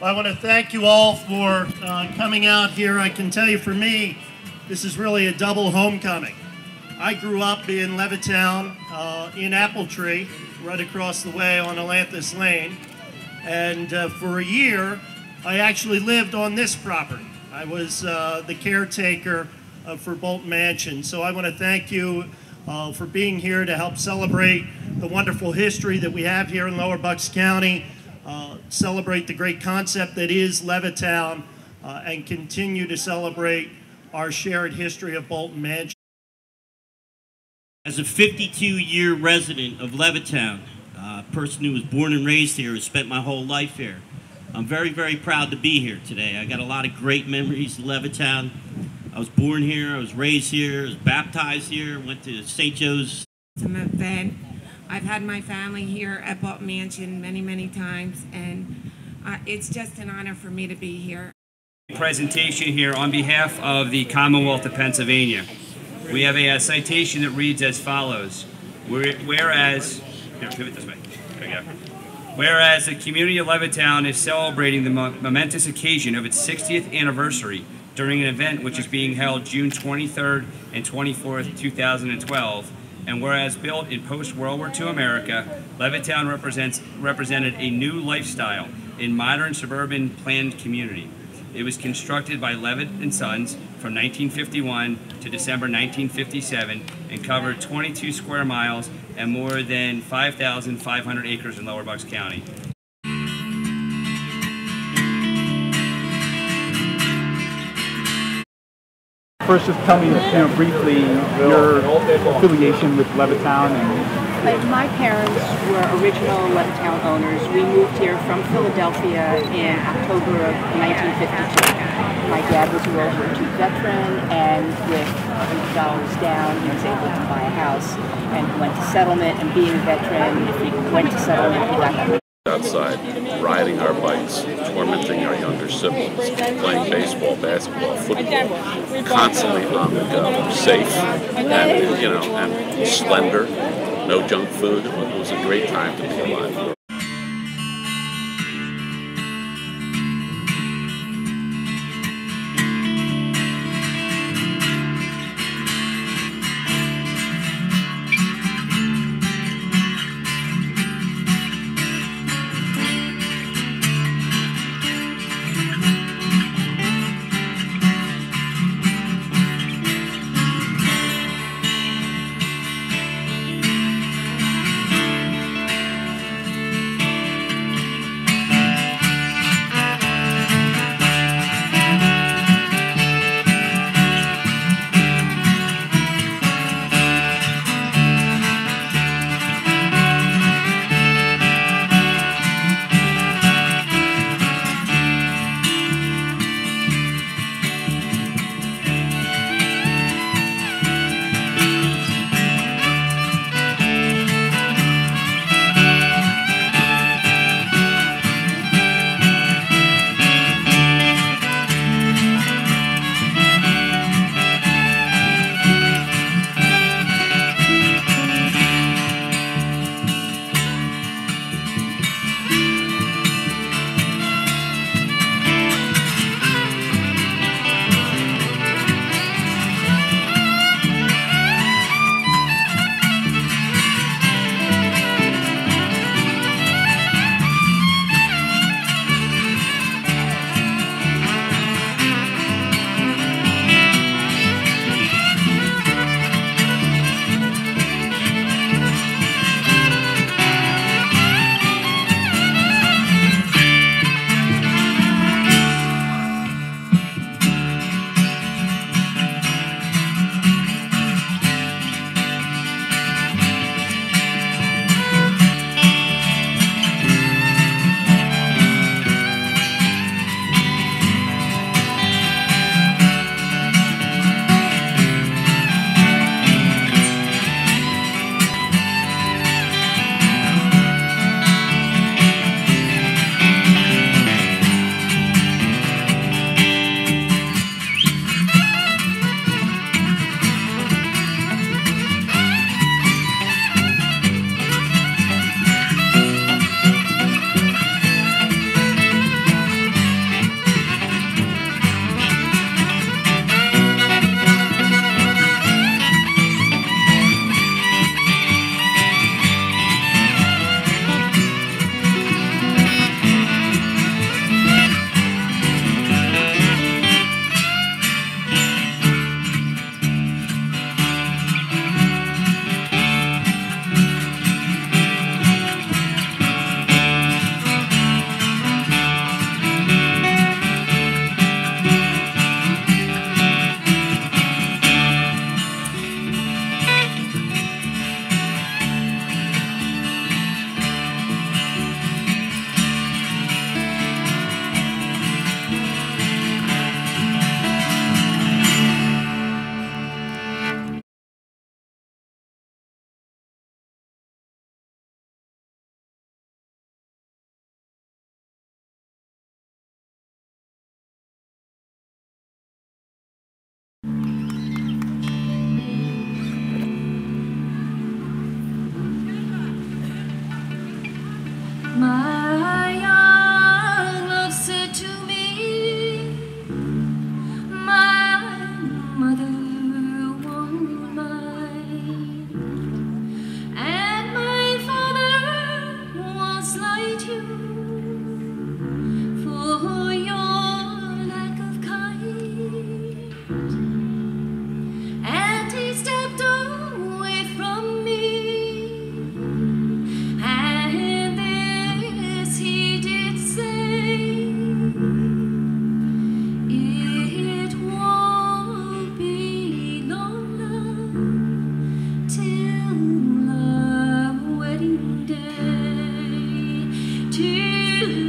I want to thank you all for coming out here. I can tell you, for me, this is really a double homecoming. I grew up in Levittown, in Appletree, right across the way on Atlantis Lane. And for a year, I actually lived on this property. I was the caretaker for Bolton Mansion. So I want to thank you for being here to help celebrate the wonderful history that we have here in Lower Bucks County, celebrate the great concept that is Levittown, and continue to celebrate our shared history of Bolton Mansion. As a 52-year resident of Levittown, a person who was born and raised here, who spent my whole life here, I'm very, very proud to be here today. I got a lot of great memories of Levittown. I was born here, I was raised here, I was baptized here, went to St. Joe's. It's an event. I've had my family here at Bolton Mansion many, many times, and it's just an honor for me to be here. Presentation here on behalf of the Commonwealth of Pennsylvania. We have a citation that reads as follows. Whereas, here, pivot this way. There you go. Whereas the community of Levittown is celebrating the momentous occasion of its 60th anniversary during an event which is being held June 23rd and 24th, 2012, and whereas built in post-World War II America, Levittown represented a new lifestyle in modern suburban planned community. It was constructed by Levitt and Sons from 1951 to December 1957 and covered 22 square miles and more than 5,500 acres in Lower Bucks County. First, just tell me, briefly your affiliation with Levittown. My parents were original Levittown owners. We moved here from Philadelphia in October of 1952. My dad was a World War II veteran, and with $100 down, he was able to buy a house. And he went to settlement, and being a veteran, if he went to settlement, he got that. Outside, riding our bikes, tormenting our younger siblings, playing baseball, basketball, football, constantly on the go, safe, and and slender, no junk food. It was a great time to be alive. will